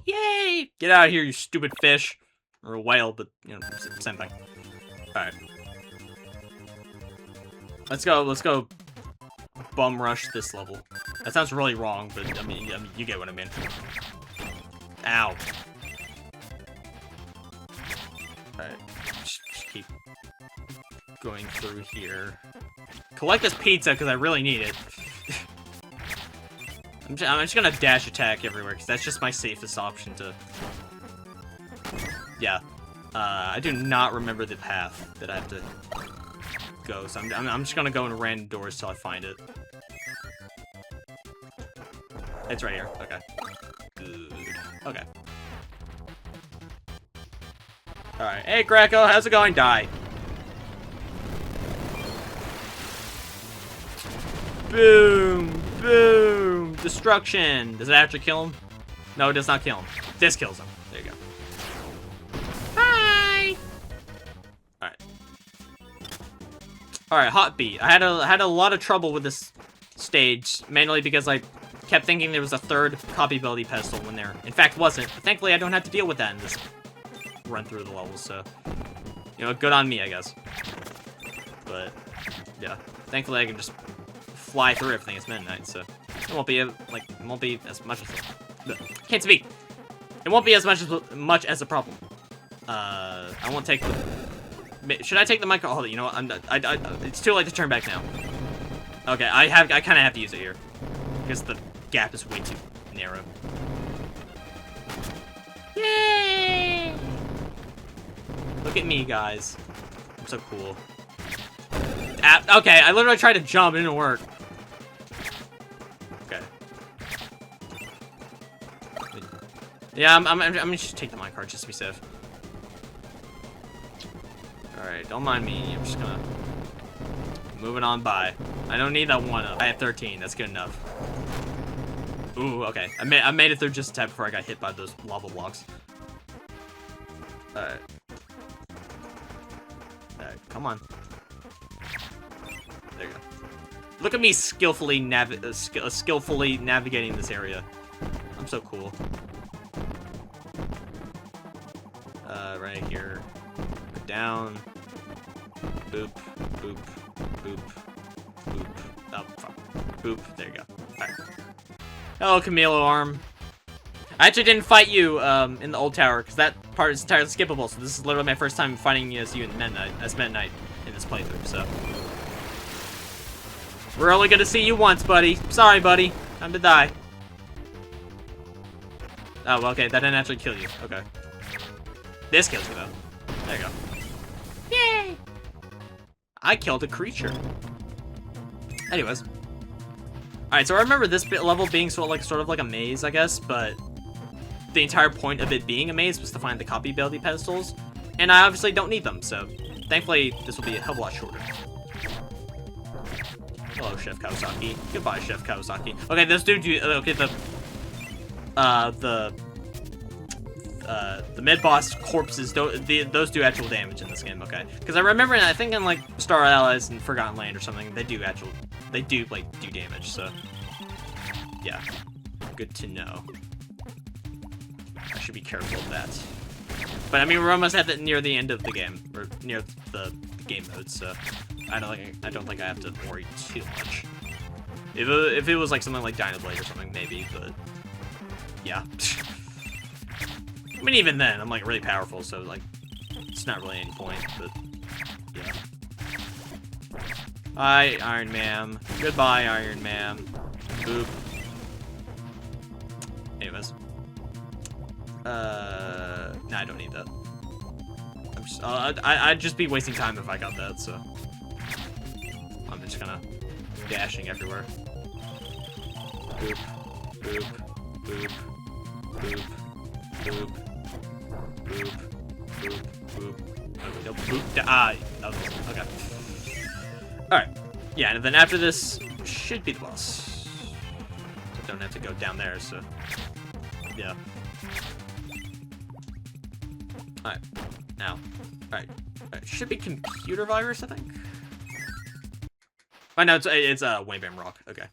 Yay! Get out of here, you stupid fish. Or a whale, but, you know, same thing. Alright. Let's go bum rush this level. That sounds really wrong, but, I mean you get what I mean. Ow. Alright, just keep going through here. Collect this pizza, because I really need it. I'm just gonna dash attack everywhere, because that's just my safest option to... Yeah. I do not remember the path that I have to go, so I'm just gonna go in random doors till I find it. It's right here. Okay. Good. Okay. Alright. Hey, Greco, how's it going? Die. Boom! Boom! Destruction! Does it actually kill him? No, it does not kill him. This kills him. There you go. Hi! Alright. Alright, Hot Beat. I had a lot of trouble with this stage, mainly because I kept thinking there was a third copy ability pedestal when there, in fact, wasn't. But thankfully, I don't have to deal with that in this run through the levels, so, you know, good on me, I guess. But, yeah. Thankfully, I can just fly through everything. It's midnight, so it won't be as much as can't speak. It won't be as much as a problem. I won't take the. Should I take the micro? Oh, you know what? It's too late to turn back now. Okay, I kind of have to use it here because the gap is way too narrow. Yay! Look at me, guys. I'm so cool. Okay, I literally tried to jump. It didn't work. Okay. Yeah, I'm gonna just take the minecart just to be safe. Alright, don't mind me. I'm just gonna... Moving on by. I don't need that one up. I have 13. That's good enough. Ooh, okay. I made it through just a tad before I got hit by those lava blocks. Alright. Come on. There you go. Look at me skillfully navigating this area. I'm so cool. Right here. Go down. Boop. Boop. Boop. Boop. Oh, fuck. Boop. There you go. Alright. Hello, Camilo Arm. I actually didn't fight you in the old tower, because that part is entirely skippable, so this is literally my first time fighting as you in Meta Knight in this playthrough, so. We're only gonna see you once, buddy. Sorry, buddy. Time to die. Oh, well, okay, that didn't actually kill you. Okay. This kills you, though. There you go. Yay! I killed a creature. Anyways. Alright, so I remember this level being sort of like a maze, I guess, but the entire point of it being a maze was to find the copy ability pedestals, and I obviously don't need them, so thankfully this will be a hell of a lot shorter. Hello, Chef Kawasaki. Goodbye, Chef Kawasaki. Okay, this dude, okay, the mid-boss corpses, those do actual damage in this game, okay? Because I remember, I think in, like, Star Allies and Forgotten Land or something, they do, like, do damage, so... Yeah. Good to know. I should be careful of that. But, I mean, we're almost near the end of the game, or near the game mode, so... I don't think I have to worry too much. If it was, like, something like Dynablade or something, maybe, but... Yeah. I mean, even then, I'm, like, really powerful, so, like, it's not really any point, but, yeah. Hi, Iron Man. Goodbye, Iron Man. Boop. Anyways. Nah, I don't need that. I'd just be wasting time if I got that, so. I'm just kinda dashing everywhere. Boop. Boop. Boop. Boop. Boop. Boop. Boop. Boop. No, boop. Okay. Alright. Yeah, and then after this should be the boss. So I don't have to go down there, so. Yeah. Alright. Now. Alright. Should be computer virus, I think. Oh no, it's Wham Bam Rock. Okay.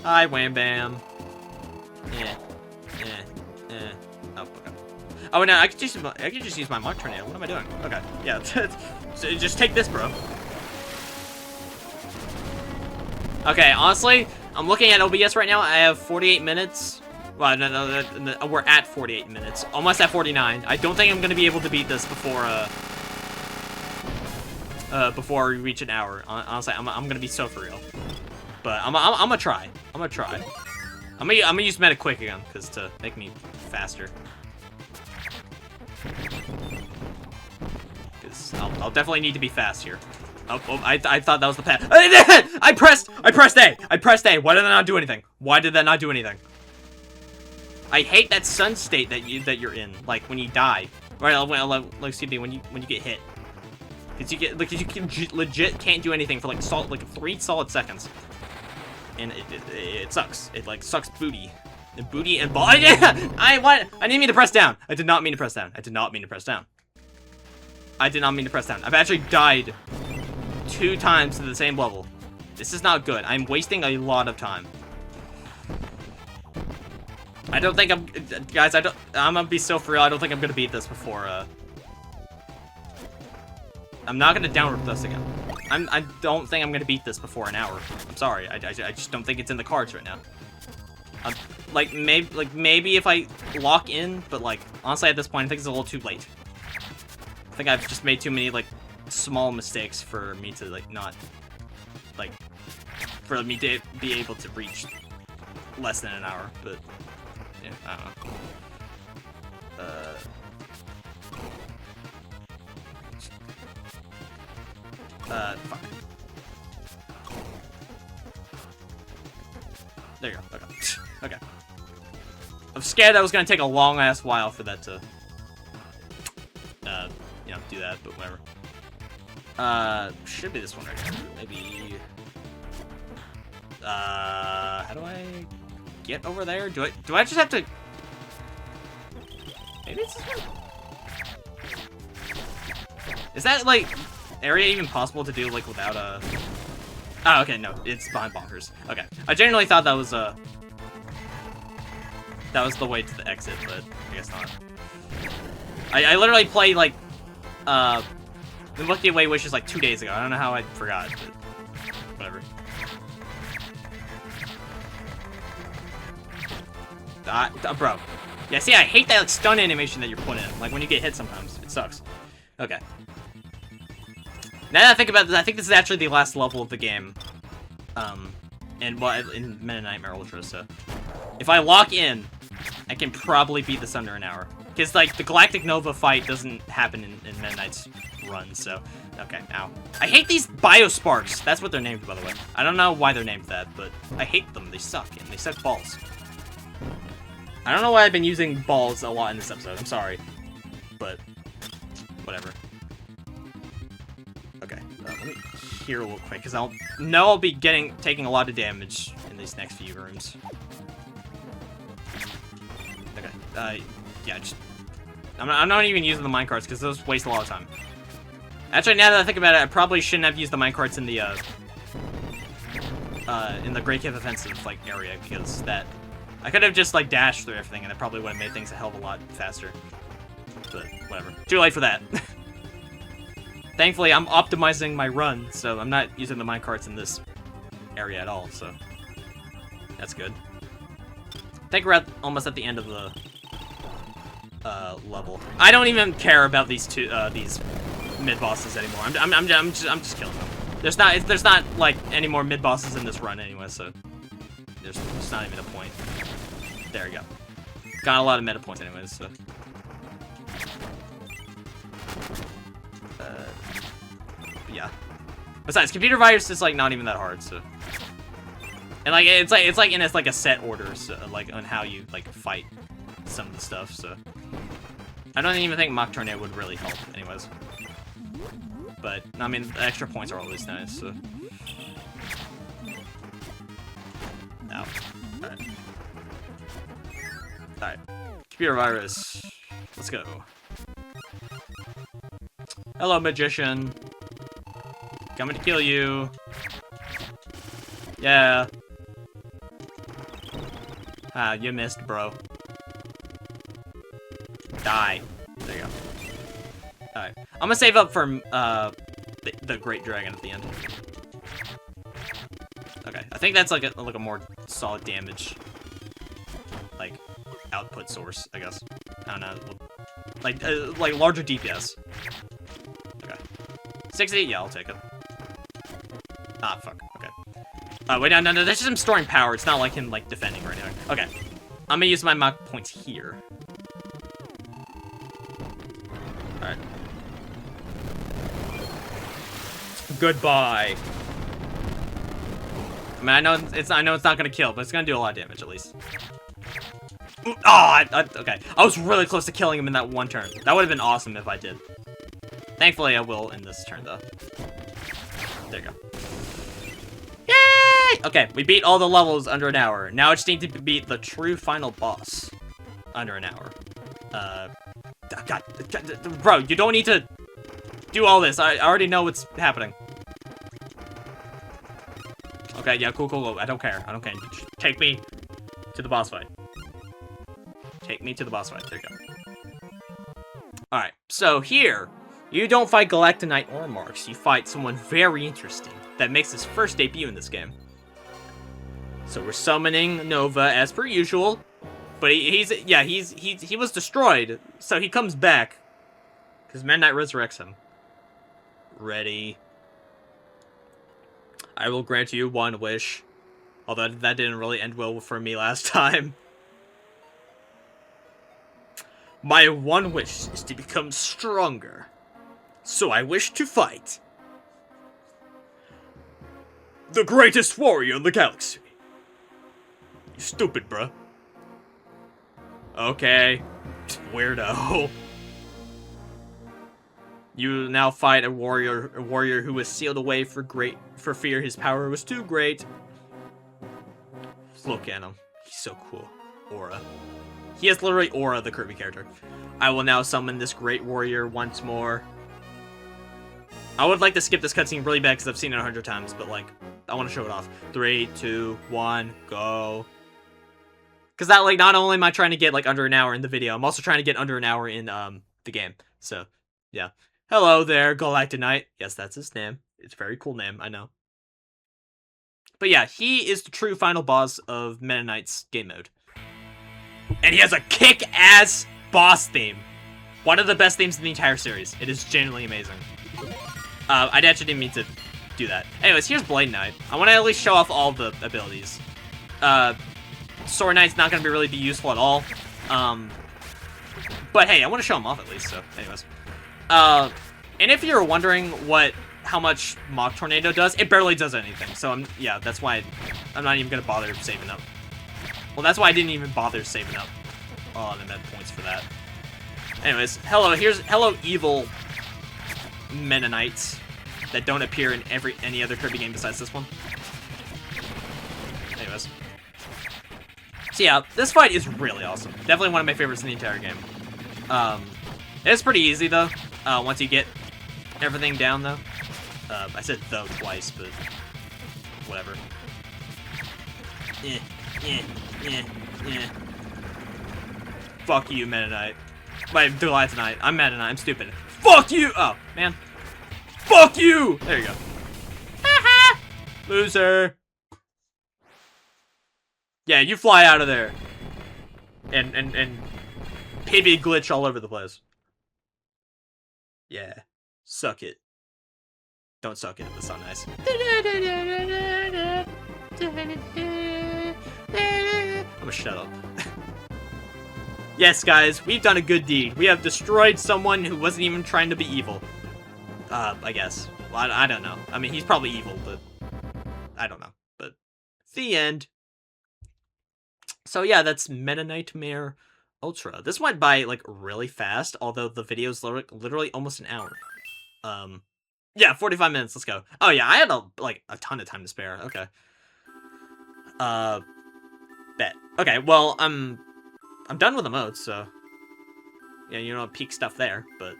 Hi, Wham Bam. Oh, okay. Oh no, I could just use my Mach Tornado. What am I doing? Okay, yeah. So just take this, bro. Okay, honestly, I'm looking at OBS right now. I have 48 minutes. Well, no, we're at 48 minutes. Almost at 49. I don't think I'm gonna be able to beat this before we reach an hour. Honestly, I'm gonna be so for real. But I'm gonna try. I'm gonna use Meta Quick again, because to make me faster. Because I'll definitely need to be fast here. Oh, I thought that was the path. I pressed A. Why did that not do anything? Why did that not do anything? I hate that sun state that you're in, like when you die. Right, like excuse me, when you get hit. Because you legit can't do anything for like 3 solid seconds. And it sucks. It like sucks booty. And booty and ball. I didn't mean to press down. I did not mean to press down. I did not mean to press down. I've actually died 2 times to the same level. This is not good. I'm wasting a lot of time. I don't think guys, I'm gonna be so for real. I don't think I'm gonna beat this before, I'm not gonna downward this again. I don't think I'm gonna beat this before an hour. I'm sorry. I just don't think it's in the cards right now. Like maybe if I lock in, but like honestly at this point I think it's a little too late. I think I've just made too many like small mistakes for me to like not like for me to be able to reach less than an hour. But yeah, I don't know. Fuck. There you go. Okay. Okay. I'm scared that was gonna take a long-ass while for that to, you know, do that, but whatever. Should be this one right here. Maybe... how do I get over there? Do I just have to... Maybe it's this one? Is that, like, area even possible to do, like, without a... Oh, okay, no, it's behind bonkers. Okay. I genuinely thought that was, that was the way to the exit, but I guess not. I literally played, like, the Milky Way Wishes, like, 2 days ago. I don't know how I forgot, but whatever. Bro. Yeah, see, I hate that, like, stun animation that you're putting in. Like, when you get hit sometimes. It sucks. Okay. Now that I think about this, I think this is actually the last level of the game. In Meta Knightmare Ultra, so... If I lock in, I can probably beat this under an hour. Because, like, the Galactic Nova fight doesn't happen in Meta Knight's run, so... Okay, ow. I hate these Biosparks! That's what they're named, by the way. I don't know why they're named that, but I hate them. They suck, and they suck balls. I don't know why I've been using balls a lot in this episode. I'm sorry. But... whatever. Okay, let me heal real quick, because I'll be taking a lot of damage in these next few rooms. Okay, yeah, just... I'm not even using the minecarts, because those waste a lot of time. Actually, now that I think about it, I probably shouldn't have used the minecarts in the Great Cave Offensive, like, area, because that... I could have just, like, dashed through everything, and it probably would have made things a hell of a lot faster. But, whatever. Too late for that. Thankfully, I'm optimizing my run, so I'm not using the minecarts in this area at all, so... That's good. I think we're almost at the end of the level. I don't even care about these mid-bosses anymore. I'm just killing them. There's not like any more mid-bosses in this run anyway, so there's not even a point. There we go. Got a lot of meta points anyways, so... yeah. Besides, computer virus is like not even that hard, so. And like it's like in a set order, so, like on how you like fight some of the stuff. So I don't even think Mock Tornado would really help, anyways. But I mean, the extra points are always nice. So. Ow. Alright. Alright. Computer virus. Let's go. Hello, magician. Coming to kill you. Yeah. Ah, you missed, bro. Die. There you go. Alright. I'm gonna save up for the Great Dragon at the end. Okay. I think that's like a more solid damage, like, output source, I guess. I don't know. Like larger DPS. Okay. 60? Yeah, I'll take it. Ah, fuck. Okay. Wait, no, that's just him storing power. It's not like him, like, defending or anything. Okay. I'm gonna use my mock points here. Alright. Goodbye. I mean, I know it's not gonna kill, but it's gonna do a lot of damage, at least. Oh, okay. I was really close to killing him in that one turn. That would have been awesome if I did. Thankfully, I will in this turn, though. There you go. Yay! Okay, we beat all the levels under an hour. Now I just need to beat the true final boss under an hour. God, bro, you don't need to do all this. I already know what's happening. Okay, yeah, cool. I don't care. Just take me to the boss fight. Take me to the boss fight. There you go. Alright, so here, you don't fight Galactonite or Marks. You fight someone very interesting that makes his first debut in this game. So we're summoning Nova as per usual, but he was destroyed, so he comes back because Meta Knight resurrects him. Ready? I will grant you one wish, although that didn't really end well for me last time. My one wish is to become stronger, so I wish to fight The greatest warrior in the galaxy. You stupid, bruh. Okay. Weirdo. You now fight a warrior who was sealed away for fear his power was too great. Look at him. He's so cool. Aura. He has literally Aura, the Kirby character. I will now summon this great warrior once more. I would like to skip this cutscene really bad because I've seen it 100 times, but like, I want to show it off. 3, 2, 1, go. Because that, like, not only am I trying to get like under an hour in the video, I'm also trying to get under an hour in the game. So, yeah. Hello there, Galactic Knight. Yes, that's his name. It's a very cool name, I know. But yeah, he is the true final boss of Meta Knight's game mode. And he has a kick-ass boss theme. One of the best themes in the entire series. It is genuinely amazing. I actually didn't mean to do that. Anyways, here's Blade Knight. I want to at least show off all the abilities. Sword Knight's not going to really be useful at all. But hey, I want to show him off at least, so anyways. And if you're wondering how much Mach Tornado does, it barely does anything. So yeah, that's why I'm not even going to bother saving up. Well, that's why I didn't even bother saving up. Oh, and then points for that. Anyways, hello evil Meta Knights that don't appear in any other Kirby game besides this one. Anyways. So yeah, this fight is really awesome. Definitely one of my favorites in the entire game. It's pretty easy though, once you get everything down though. I said though twice, but whatever. Fuck you, Meta Knight. Wait, Galactic Knight. I'm Meta Knight. I'm stupid. Fuck you! Oh, man. Fuck you! There you go. Haha! Loser. Yeah, you fly out of there. And baby glitch all over the place. Yeah. Suck it. Don't suck it. That's not nice. I'm gonna shut up. Yes, guys, we've done a good deed. We have destroyed someone who wasn't even trying to be evil. I guess. Well, I don't know. I mean, he's probably evil, but I don't know. But the end. So yeah, that's Meta Knightmare Ultra. This went by like really fast, although the video's literally almost an hour. Yeah, 45 minutes. Let's go. Oh yeah, I had a ton of time to spare. Okay. Bet. Okay, well, I'm done with the modes, so yeah, you know, peak stuff there, but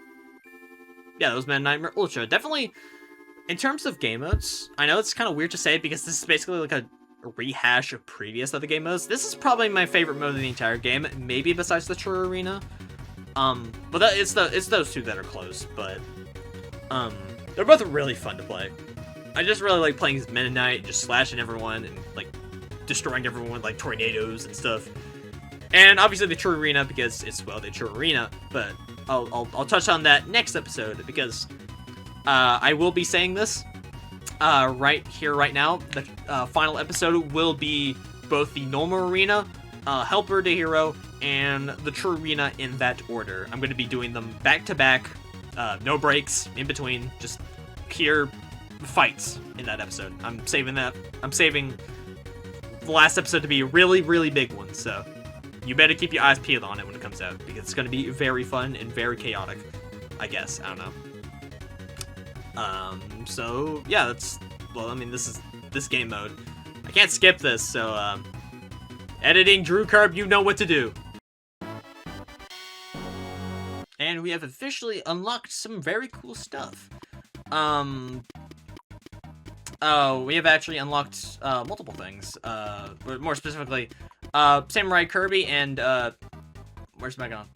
yeah, that was Meta Knightmare Ultra. Definitely, in terms of game modes, I know it's kind of weird to say because this is basically like a rehash of previous other game modes. This is probably my favorite mode of the entire game, maybe besides the True Arena. But it's those two that are close, but they're both really fun to play. I just really like playing as Meta Knight, just slashing everyone and like destroying everyone with like tornadoes and stuff. And obviously the True Arena because it's, well, the True Arena, but I'll touch on that next episode because I will be saying this right here, right now. The final episode will be both the normal arena, Helper to Hero, and the True Arena in that order. I'm going to be doing them back to back, no breaks in between, just pure fights in that episode. I'm saving the last episode to be a really, really big one, so you better keep your eyes peeled on it when it comes out, because it's going to be very fun and very chaotic, I guess. I don't know. So, yeah, that's, well, I mean, this is this game mode. I can't skip this, so, editing DrewKirb, you know what to do. And we have officially unlocked some very cool stuff. Oh, we have actually unlocked, multiple things. More specifically, Samurai Kirby and, where's Megaton?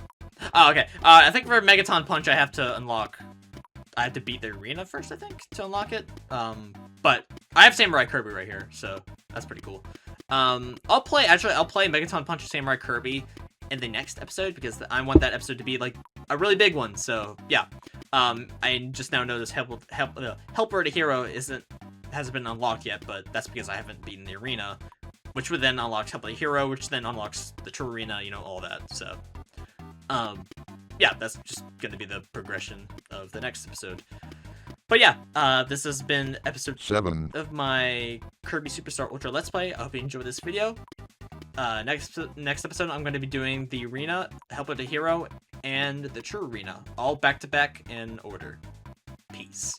Oh, okay. I think for Megaton Punch, I have to beat the arena first, I think, to unlock it. But I have Samurai Kirby right here, so that's pretty cool. I'll play Megaton Punch and Samurai Kirby in the next episode, because I want that episode to be, like, a really big one, so, yeah. I just now noticed Helper to Hero hasn't been unlocked yet, but that's because I haven't beaten the arena, which would then unlock Helper to Hero, which then unlocks the True Arena, you know, all that, so. Yeah, that's just gonna be the progression of the next episode. But yeah, this has been episode 7 of my Kirby Super Star Ultra Let's Play. I hope you enjoyed this video. Next episode, I'm going to be doing the arena, Help with the Hero, and the True Arena, all back to back in order. Peace.